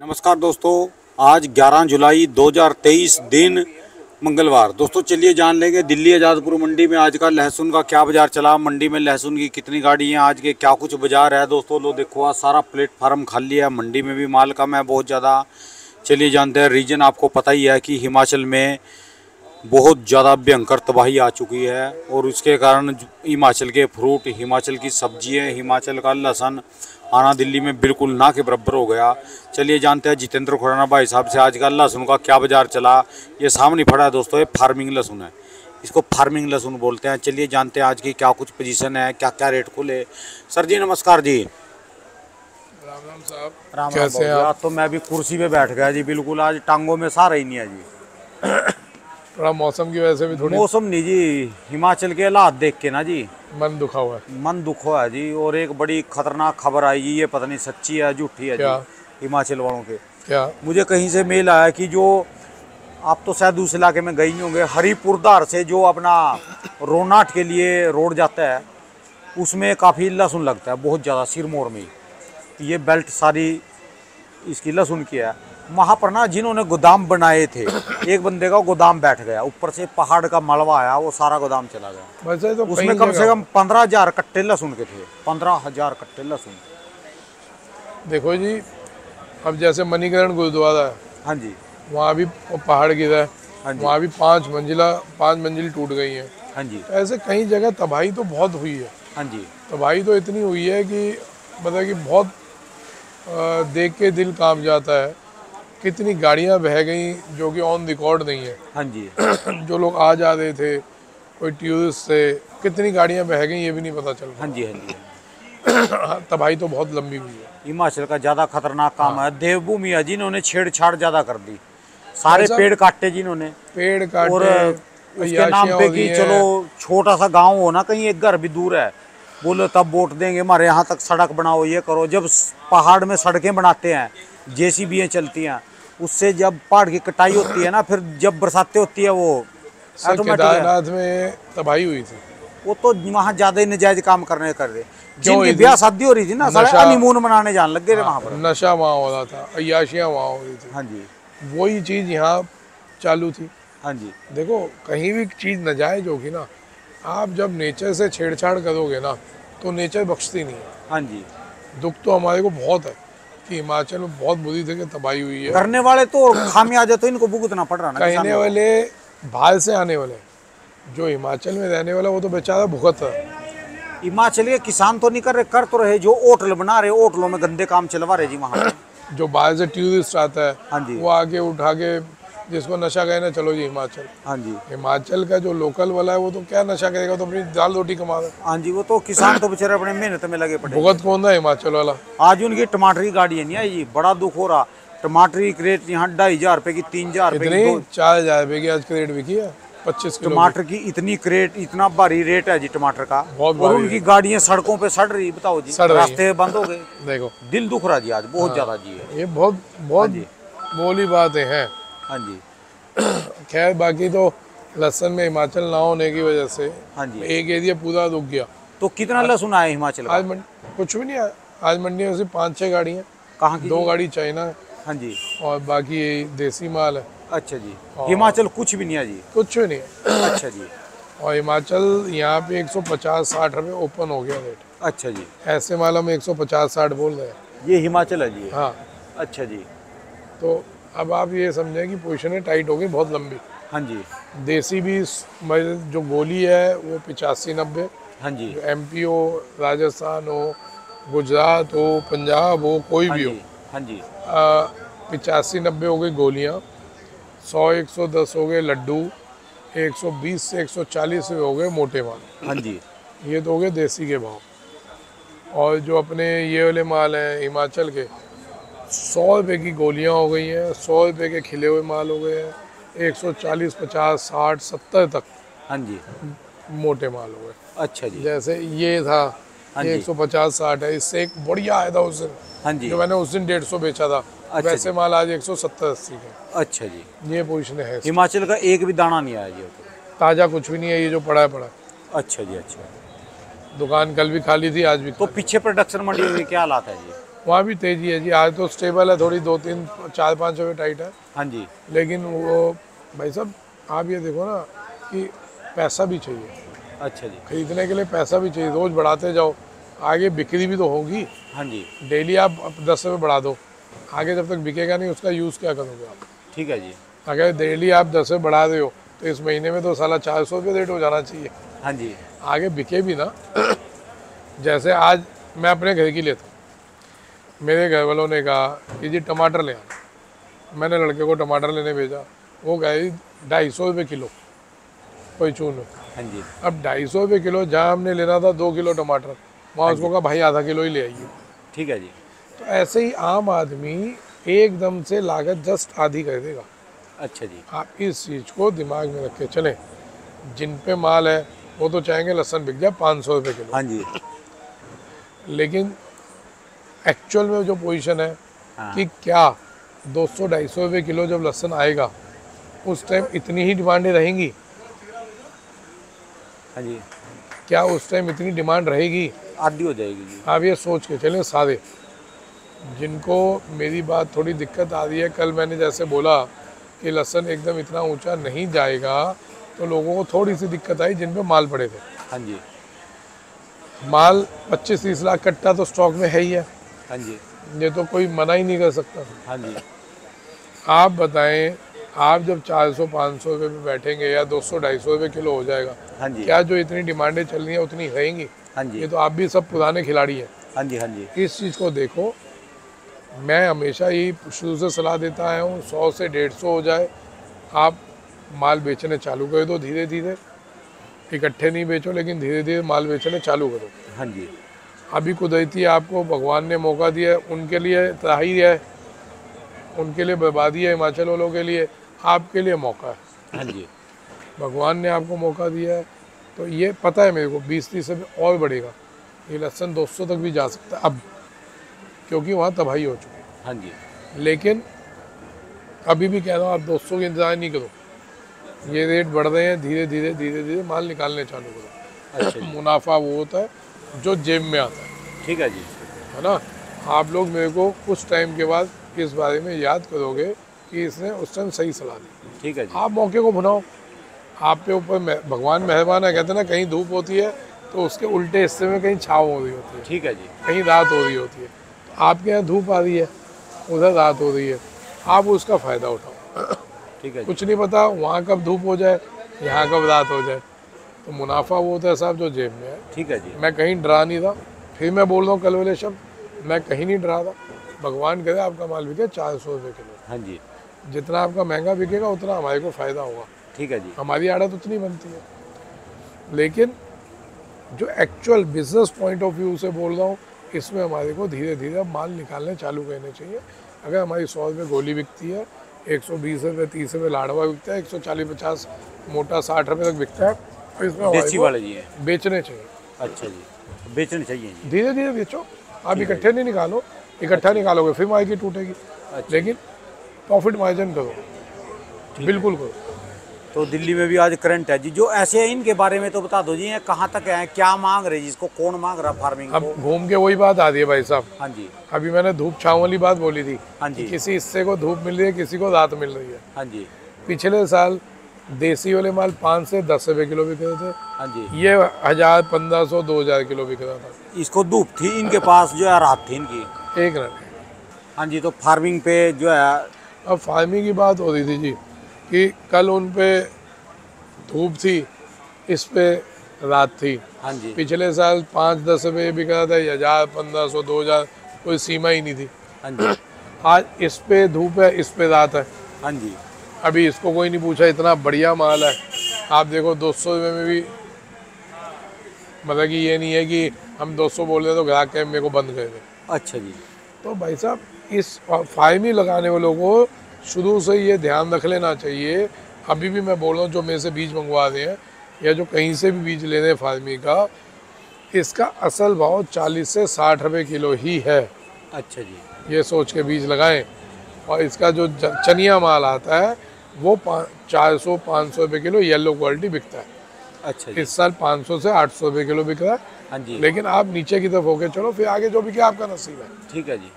नमस्कार दोस्तों, आज 11 जुलाई 2023 दिन मंगलवार। दोस्तों चलिए जान लेंगे दिल्ली आज़ादपुर मंडी में आज का लहसुन का क्या बाजार चला, मंडी में लहसुन की कितनी गाड़ी हैं, आज के क्या कुछ बाजार है। दोस्तों लो देखो, आज सारा प्लेटफार्म खाली है, मंडी में भी माल कम है बहुत ज़्यादा। चलिए जानते हैं, रीजन आपको पता ही है कि हिमाचल में बहुत ज़्यादा भयंकर तबाही आ चुकी है और उसके कारण हिमाचल के फ्रूट, हिमाचल की सब्जियाँ, हिमाचल का लहसुन आना दिल्ली में बिल्कुल ना के बराबर हो गया। चलिए जानते हैं जितेंद्र खुराना भाई साहब से आज का लहसुन का क्या बाजार चला। ये सामने पड़ा है दोस्तों, ये फार्मिंग लहसुन है, इसको फार्मिंग लहसुन बोलते हैं। चलिए जानते हैं आज की क्या कुछ पोजीशन है, क्या क्या रेट खुले। सर जी नमस्कार जी। राम राम साहब, राम कैसे राम। हैं आज तो मैं भी कुर्सी पे बैठ गया जी, बिल्कुल आज टांगों में सहारा ही नहीं है जी। थोड़ा मौसम की वजह से भी थोड़ी मौसम नहीं जी, हिमाचल के हालात देख के ना जी मन दुखा हुआ है। मन दुख हुआ है जी। और एक बड़ी खतरनाक खबर आई जी, ये पता नहीं सच्ची है झूठी है क्या? जी। हिमाचल वालों के क्या? मुझे कहीं से मेल आया कि जो आप तो शायद दूसरे इलाके में गई नहीं होंगे, हरिपुर धार से जो अपना रोनाट के लिए रोड जाता है उसमें काफ़ी लहसुन लगता है बहुत ज़्यादा, सिरमौर में ये बेल्ट सारी इसकी लहसुन की है। वहाँ पर ना जिन्होंने गोदाम बनाए थे, एक बंदे का गोदाम बैठ गया, ऊपर से पहाड़ का मलबा आया, वो सारा गोदाम चला गया। वैसे तो उसमें कम से कम 15,000 कट्टे लहसुन के थे, 15,000 कट्टे लहसुन। देखो जी, अब जैसे मणिकरण गुरुद्वारा है, हाँ जी, वहाँ भी पहाड़ गिरा है, हाँ जी, वहाँ भी 5 मंजिल टूट गई है। हाँ जी, तो ऐसे कई जगह तबाही तो बहुत हुई है। हाँ जी, तबाही तो इतनी हुई है कि मतलब कि बहुत देख के दिल कांप जाता है। कितनी गाड़ियाँ बह गई जो कि ऑन रिकॉर्ड नहीं है। हाँ जी, जो लोग आ जा रहे थे, कोई टूरिस्ट से, कितनी गाड़ियाँ बह गई ये भी नहीं पता चल हाँ जी, हाँ जी। रहा। तबाही तो बहुत लंबी हुई है। हिमाचल का ज्यादा खतरनाक काम है, देवभूमि है जिन्होंने छेड़छाड़ ज्यादा कर दी, सारे ऐसा- पेड़ काटे जिन्होंने। पेड़ और काटे, उसके नाम पे कि चलो छोटा सा गांव हो ना, कहीं एक घर भी दूर है, बोलो तब वोट देंगे, हमारे यहाँ तक सड़क बनाओ, ये करो। जब पहाड़ में सड़कें बनाते हैं, जेसीबी चलती हैं, उससे जब पहाड़ की कटाई होती है ना, फिर जब बरसातें होती है वो ऑटोमेटिक है। केदारनाथ में तबाही हुई थी। वो तो वहाँ ज्यादा ही नजायज काम कर रहे, जिनकी हुई थी? ब्याह शादी हो रही थी ना, सारे नशा- हनीमून मनाने जाने लग गए थे वहाँ पर। नशा वहाँ हो रहा था, अय्याशियाँ वहाँ हो रही थी। हाँ जी, वही चीज़ यहाँ चालू थी। हाँ जी, देखो, कहीं भी चीज़ नाजायज होगी ना, आप जब नेचर से छेड़छाड़ करोगे ना, तो नेचर बख्शती नहीं है। हाँ जी। दुख तो हमारे को बहुत है कि हिमाचल में बहुत बुरी जगह तबाही हुई है। करने वाले तो खामियाजा तो इनको भुगतना पड़ रहा ना कहने किसानों को। वाले बाहर से आने वाले, जो हिमाचल में रहने वाला वो तो बेचारा भुगत है। हिमाचल के किसान तो नहीं कर रहे, कर तो रहे जो होटल बना रहे, होटलों में गंदे काम चलवा रहे जी वहाँ पे। जो बाहर से टूरिस्ट आता है, हाँ जी, वो आके उठा के, जिसको नशा कहना, चलो जी हिमाचल। हाँ जी, हिमाचल का जो लोकल वाला है वो तो क्या नशा करेगा, तो अपनी दाल रोटी कमा रहा है। हाँ जी। वो तो किसान तो बेचारे अपने मेहनत में लगे पड़े। भुगत कौन है? हिमाचल वाला। आज उनकी टमाटर की गाड़ियाँ नहीं आई जी, बड़ा दुख हो रहा। टमाटर की क्रेट यहाँ 2,500 रुपए की, 3,000 रुपए इतनी की। 4,000 रुपए की आज क्रेट बिकी है, 25 किलो टमाटर की इतनी क्रेट, इतना भारी रेट है जी टमाटर का। बहुत और भारी उनकी गाड़ियाँ सड़कों पे सड़ रही, बताओ जी, सड़ रही। रास्ते बंद हो गए। की। देखो, दिल दुख रहा जी आज बहुत ज्यादा जी है। ये बहुत बहुत जी। बोली बातें हैं। हाँ जी, खैर, बाकी तो लहसुन में हिमाचल ना होने की वजह से हाँ जी। एक एरिया पूरा रुक गया। तो कितना लहसुन आया हिमाचल का? आज कुछ भी नहीं आया। आज मंडी में सिर्फ 5-6 गाड़ी हैं। कहाँ की? 2 गाड़ी चाइना है हाँ जी, और बाकी यही देसी माल है। अच्छा जी। हिमाचल कुछ भी नहीं है जी। कुछ भी नहीं है। अच्छा जी, और हिमाचल यहाँ पे 150-60 रुपये ओपन हो गया रेट। अच्छा जी। ऐसे माल हम 150-60 बोल रहे हैं। ये हिमाचल है जी। हाँ, अच्छा जी, तो अब आप ये समझें कि पोजीशनें टाइट हो गई बहुत लंबी। हाँ जी, देसी भी जो गोली है वो 85-90। हाँ जी, MP हो, राजस्थान हो, गुजरात हो, पंजाब हो, कोई हाँ भी हो, जी, हाँ जी, 85-90 हो गई गोलियाँ, 100-110 हो गए लड्डू, 120 से 140 हो गए मोटे माल। हाँ जी, ये तो हो गए देसी के भाव। और जो अपने ये वाले माल हैं हिमाचल के, 100 रुपये की गोलियाँ हो गई हैं, 100 रुपये के खिले हुए माल हो गए हैं, 140, 50, 60, 70 तक हाँ जी। मोटे माल हो गए। अच्छा जी, जैसे ये था, हाँ ये जी। 150-60 है। इससे एक बढ़िया आया था उस दिन, हाँ जी, जो मैंने उस दिन 150 बेचा था। अच्छा वैसे जी। माल आज 170-80 का। अच्छा जी। ये पोजीशन है। हिमाचल का एक भी दाना नहीं आया जी। ताज़ा कुछ भी नहीं है, ये जो पड़ा है पड़ा है। अच्छा जी, अच्छा। दुकान कल भी खाली थी, आज भी तो खाली। पीछे प्रोडक्शन मंडी के क्या हालात है जी? वहाँ भी तेजी है जी। आज तो स्टेबल है, थोड़ी 2-3-4-5 रुपये टाइट है, हाँ जी। लेकिन वो भाई साहब आप ये देखो ना कि पैसा भी चाहिए, अच्छा जी। खरीदने के लिए पैसा भी चाहिए, रोज़ बढ़ाते जाओ, आगे बिक्री भी तो होगी। हाँ जी। डेली आप 10 रुपये बढ़ा दो, आगे जब तक बिकेगा नहीं उसका यूज़ क्या करोगे आप। ठीक है जी। अगर डेली आप 10 रुपये बढ़ा रहे हो तो इस महीने में तो साला 400 रुपये रेट हो जाना चाहिए, हाँ जी। आगे बिके भी ना। जैसे आज मैं अपने घर की लेता हूँ, मेरे घर वालों ने कहा कि जी टमाटर ले आना, मैंने लड़के को टमाटर लेने भेजा, वो गए 250 रुपये किलो पैचून में। हाँ जी। अब 250 रुपये किलो, जहाँ हमने लेना था 2 किलो टमाटर, वहाँ उसको कहा भाई आधा किलो ही ले आइए। ठीक है जी। तो ऐसे ही आम आदमी एकदम से लागत जस्ट आधी कर देगा। अच्छा जी। आप इस चीज़ को दिमाग में रख के चलें। जिन पे माल है वो तो चाहेंगे लहसुन बिक जाए 500 रुपये किलो, हाँ जी। लेकिन एक्चुअल में जो पोजीशन है हाँ। कि क्या 200-250 रुपये किलो जब लहसुन आएगा उस टाइम इतनी ही डिमांडें रहेंगी? हाँ जी। क्या उस टाइम इतनी डिमांड रहेगी? आधी हो जाएगी जी। आप ये सोच के चलें। सारे जिनको मेरी बात थोड़ी दिक्कत आ रही है, कल मैंने जैसे बोला कि लहसुन एकदम इतना ऊंचा नहीं जाएगा, तो लोगों को थोड़ी सी दिक्कत आई जिन पे माल पड़े थे। हाँ जी। माल 25-30 लाख कट्टा तो स्टॉक में है ही है, हाँ जी। ये तो कोई मना ही नहीं कर सकता। हाँ जी। आप बताएं, आप जब 400-500 रुपये में बैठेंगे या 200-250 रुपये किलो हो जाएगा, हाँ जी। क्या जो इतनी डिमांडें चल रही हैं उतनी रहेंगी? हाँ जी। ये तो आप भी सब पुराने खिलाड़ी हैं। हाँ जी। हाँ जी। इस चीज़ को देखो, मैं हमेशा ही शुरू से सलाह देता आया हूँ, 100 से 150 हो जाए आप माल बेचने चालू कर दो, धीरे धीरे, इकट्ठे नहीं बेचो लेकिन धीरे धीरे माल बेचने चालू करो। हाँ जी। अभी कुदरती आपको भगवान ने मौका दिया, उनके लिए तबाही है, उनके लिए बर्बादी है, हिमाचल वालों के लिए, आपके लिए मौका है। हाँ जी। भगवान ने आपको मौका दिया है, तो ये पता है मेरे को 20-30 रुपये और बढ़ेगा, ये लहसुन 200 तक भी जा सकता है अब, क्योंकि वहाँ तबाही हो चुकी है। हाँ जी। लेकिन अभी भी कह रहा हूँ आप 200 की इंतजार नहीं करो, ये रेट बढ़ रहे हैं, धीरे धीरे धीरे धीरे माल निकालने चालू करो। अच्छा जी। मुनाफा वो होता है जो जेब में आता है। ठीक है जी। है ना। आप लोग मेरे को कुछ टाइम के बाद इस बारे में याद करोगे कि इसने उस टाइम सही सलाह दी। ठीक है जी। आप मौके को भुनाओ, आप पे ऊपर भगवान मेहरबान है। कहते हैं ना, कहीं धूप होती है तो उसके उल्टे हिस्से में कहीं छाँव हो रही होती है, ठीक है जी। कहीं रात हो रही होती है। तो आपके यहाँ धूप आ रही है, उधर रात हो रही है, आप उसका फ़ायदा उठाओ। ठीक है जी। कुछ नहीं पता वहाँ कब धूप हो जाए, यहाँ कब रात हो जाए। तो मुनाफा वो होता है साहब जो जेब में है। ठीक है जी। मैं कहीं डरा नहीं था, फिर मैं बोल रहा हूँ कल वाले शब्द, मैं कहीं नहीं डरा था। भगवान करे आपका माल बिके 400 रुपये किलो। हाँ जी। जितना आपका महंगा बिकेगा उतना हमारे को फ़ायदा होगा। ठीक है जी। हमारी आड़त उतनी बनती है। लेकिन जो actual business point of view से बोल रहा हूँ, इसमें हमारे को धीरे धीरे माल निकालने चालू करने चाहिए। अगर हमारी 100 रुपये गोली बिकती है, 120 रुपये 30 रुपये लाडवा बिकता है, 140-50 मोटा 60 रुपये तक बिकता है, तो इसमें देसी वाले हमारे जी है। को बेचने चाहिए। अच्छा जी। बेचने चाहिए जी। धीरे धीरे बेचो, आप इकट्ठे नहीं निकालो, इकट्ठा निकालोगे फिर मार्केट टूटेगी। लेकिन प्रॉफिट मार्जिन करो, बिल्कुल करो। तो दिल्ली में भी आज करंट है जी, जो ऐसे है इनके बारे में तो बता दो जी, ये कहाँ तक है, क्या मांग रहे जी, इसको कौन मांग रहा फार्मिंग अब को? घूम के वही बात आ रही है भाई साहब। हाँ जी। अभी मैंने धूप छाँव वाली बात बोली थी। हाँ जी। किसी हिस्से को धूप मिल रही है, किसी को रात मिल रही है। हाँ जी। पिछले साल देसी वाले माल 5 से 10 रुपये किलो बिक रहे थे, हाँ जी। ये 1000, 1500, 2000 किलो बिक रहा था। इसको धूप थी इनके पास, जो है रात थी इनकी। एक मिनट, हाँ जी। तो फार्मिंग पे जो है, अब फार्मिंग की बात हो रही थी जी कि कल उन पे धूप थी, इस पे रात थी। हाँ जी। पिछले साल 5-10 रुपये बिक रहा था, 1000, 1500, 2000, कोई सीमा ही नहीं थी। हाँ जी। आज इस पे धूप है, इस पे रात है। हाँ जी। अभी इसको कोई नहीं पूछा, इतना बढ़िया माल है। आप देखो 200 रुपये में भी, मतलब कि ये नहीं है कि हम 200 बोल रहे तो ग्राहक के मेरे को बंद कर दे। अच्छा जी। तो भाई साहब, इस फार्मिंग लगाने वालों को शुरू से ये ध्यान रख लेना चाहिए। अभी भी मैं बोल रहा हूँ, जो मेरे से बीज मंगवा रहे हैं या जो कहीं से भी बीज ले रहे हैं फार्मिंग का, इसका असल भाव 40 से 60 रुपये किलो ही है। अच्छा जी। ये सोच के बीज लगाएं। और इसका जो चनिया माल आता है वो 400-500 रुपये किलो येलो क्वालिटी बिकता है। अच्छा जी। इस साल 500 से 800 रुपये किलो बिक रहा है। हाँ जी। लेकिन आप नीचे की तरफ होके चलो, फिर आगे जो भी क्या आपका नसीब है। ठीक है जी।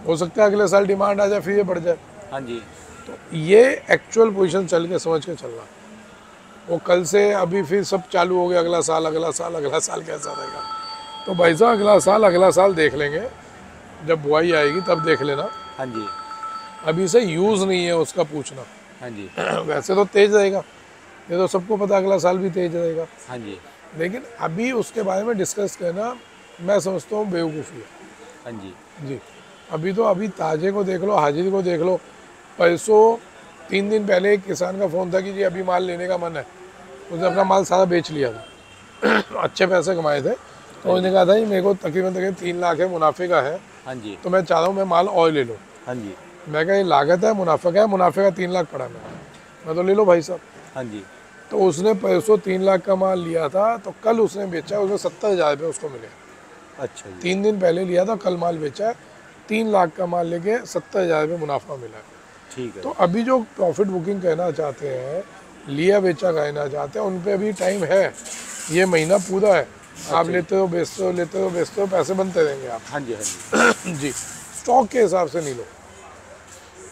हो सकता है अगले साल डिमांड आ जाए, फिर ये बढ़ जाए। हाँ जी। तो ये एक्चुअल पोजीशन चल के समझ के चलना। वो कल से अभी फिर सब चालू हो गया, अगला साल अगला साल अगला साल कैसा रहेगा। तो भाई साहब अगला साल देख लेंगे, जब बुआई आएगी तब देख लेना। हाँ जी। अभी से यूज़ नहीं है उसका पूछना। हाँ जी। वैसे तो तेज रहेगा, ये तो सबको पता, अगला साल भी तेज रहेगा। हाँ जी। लेकिन अभी उसके बारे में डिस्कस करना मैं समझता हूँ बेवकूफ़ी है। हाँ जी। जी, अभी ताजे को देख लो, हाजिर को देख लो। परसों 3 दिन पहले एक किसान का फ़ोन था कि जी अभी माल लेने का मन है। उसने अपना माल सारा बेच लिया था अच्छे पैसे कमाए थे। तो उसने कहा था जी मेरे को तकरीबन 3 लाख है मुनाफे का है, हाँ जी। तो मैं चाह रहा हूँ मैं माल और ले लूँ। हाँ जी। मैं कहा ये लागत है मुनाफा क्या है, मुनाफे का 3 लाख पड़ा मैं तो ले लो भाई साहब। हाँ जी। तो उसने परसों 3 लाख का माल लिया था, तो कल उसने बेचा, उसमें 70,000 रुपये उसको मिले। अच्छा जी। 3 दिन पहले लिया था, कल माल बेचा है, 3 लाख का माल लेके 70,000 रुपये मुनाफा मिला है। ठीक है। तो अभी जो प्रॉफिट बुकिंग कहना चाहते हैं, लिया बेचा कहना चाहते हैं, उन पे अभी टाइम है, ये महीना पूरा है। आप लेते हो बेचते हो, लेते हो बेचते हो, पैसे बनते रहेंगे आप। हाँ जी। हाँ जी। जी, स्टॉक के हिसाब से नहीं लो,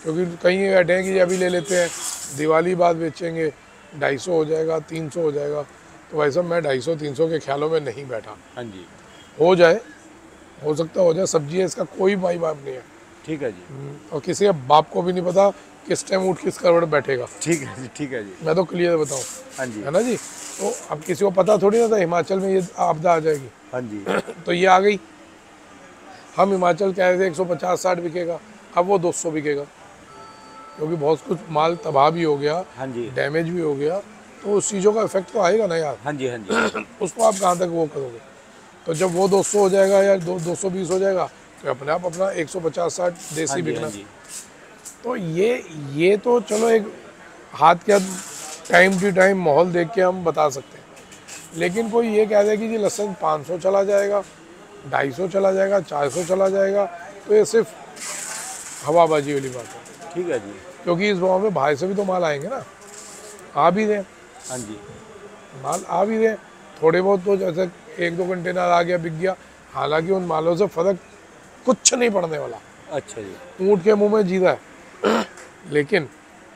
क्योंकि कहीं बैठे हैं कि अभी ले लेते हैं, दिवाली बाद बेचेंगे, 250 हो जाएगा, 300 हो जाएगा। तो भाई साहब मैं 250-300 के ख्यालों में नहीं बैठा। हाँ जी। हो जाए, हो सकता हो जाए, सब्जी है, इसका कोई माई बाप नहीं है। ठीक है जी। और किसी के बाप को भी नहीं पता किस टाइम उठ किस करवट बैठेगा। ठीक है जी। ठीक है जी। मैं तो क्लियर बताऊँ, हाँ जी। है ना जी। तो अब किसी को पता थोड़ी ना था हिमाचल में ये आपदा आ जाएगी। हाँ जी। तो ये आ गई। हम हिमाचल कह रहे थे 150-60 बिकेगा, अब वो 200 बिकेगा, क्योंकि बहुत कुछ माल तबाह भी हो गया, हाँ जी। डैमेज भी हो गया। तो उस चीज़ों का इफेक्ट तो आएगा ना यार। हाँ जी। हाँ जी। उसको आप कहाँ तक वो करोगे। तो जब वो 200 हो जाएगा या 220 हो जाएगा, तो अपने आप अपना 150-60 देसी हाँ जी। बिकना। हाँ जी। तो ये तो चलो एक हाथ के टाइम टू टाइम माहौल देख के हम बता सकते हैं। लेकिन कोई ये कह दे कि जी लहसुन 500 चला जाएगा, 250 चला जाएगा, 400 चला जाएगा, तो ये सिर्फ हवाबाजी वाली बात है। ठीक है जी। क्योंकि इस भाव में बाहर से भी तो माल आएंगे ना, आ भी दें, हाँ जी। माल आ भी दें। थोड़े बहुत तो जैसे 1-2 कंटेनर आ गया, बिक गया, हालांकि उन मालों से फ़र्क कुछ नहीं पड़ने वाला। अच्छा जी। ऊँट के मुंह में जीरा है लेकिन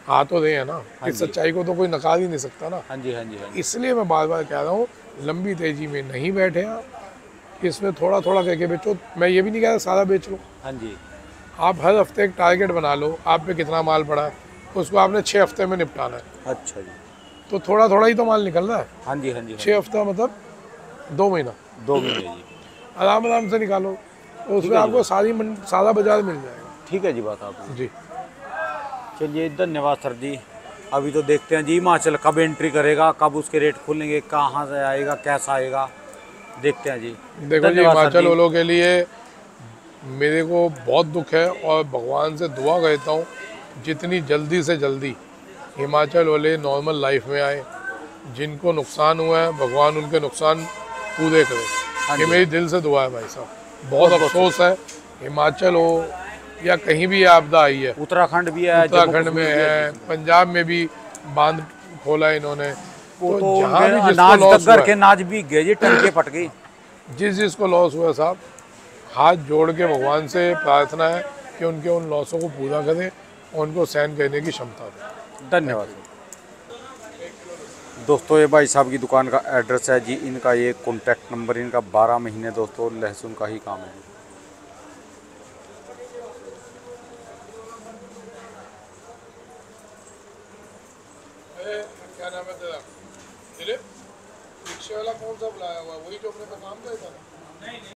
आ तो रहे हैं ना, हाँ इस जी। सच्चाई को तो कोई नकार ही नहीं सकता ना। हाँ जी। हाँ जी। हाँ जी। इसलिए मैं बार बार कह रहा हूँ, लंबी तेजी में नहीं बैठे आप, इसमें थोड़ा थोड़ा करके बेचो। मैं ये भी नहीं कह रहा सारा बेच लो, हाँ जी। आप हर हफ्ते एक टारगेट बना लो, आप पे कितना माल पड़ा है, उसको आपने 6 हफ्ते में निपटाना है। अच्छा जी। तो थोड़ा थोड़ा ही तो माल निकल रहा है। हाँ जी। हाँ जी। 6 हफ्ता मतलब 2 महीना, 2 महीने जी। आराम आराम से निकालो, तो उसमें आपको सारा बाजार मिल जाएगा। ठीक है जी, बात आपने। जी, चलिए, धन्यवाद सर जी। अभी तो देखते हैं जी हिमाचल कब एंट्री करेगा, कब उसके रेट खुलेंगे, कहाँ से आएगा, कैसा आएगा, देखते हैं जी। देखो जी, धन्यवाद सर हिमाचल जी। वालों के लिए मेरे को बहुत दुख है, और भगवान से दुआ करता हूँ जितनी जल्दी से जल्दी हिमाचल वाले नॉर्मल लाइफ में आए। जिनको नुकसान हुआ है, भगवान उनके नुकसान पूरे करे, ये मेरी दिल से दुआ है भाई साहब। बहुत अफसोस है, हिमाचल हो या कहीं भी आपदा आई है, उत्तराखंड भी है, उत्तराखंड में है, पंजाब में भी बांध खोला इन्होंने, वो तो तो जहाँ भी जिसको अनाज लॉस तक हुआ घर के है, अनाज भी गए जी, टंके फट गई। जिसको लॉस हुआ साहब, हाथ जोड़ के भगवान से प्रार्थना है कि उनके उन लॉसों को पूरा करें और उनको सहन करने की क्षमता दें। धन्यवाद दोस्तों। ये भाई साहब की दुकान का एड्रेस है जी, इनका ये कॉन्टैक्ट नंबर, इनका 12 महीने दोस्तों लहसुन का ही काम है। क्या नाम है तेरा? दिलीप? रिक्शे वाला कौन सा बुलाया हुआ? वही जो अपने पे काम करता था।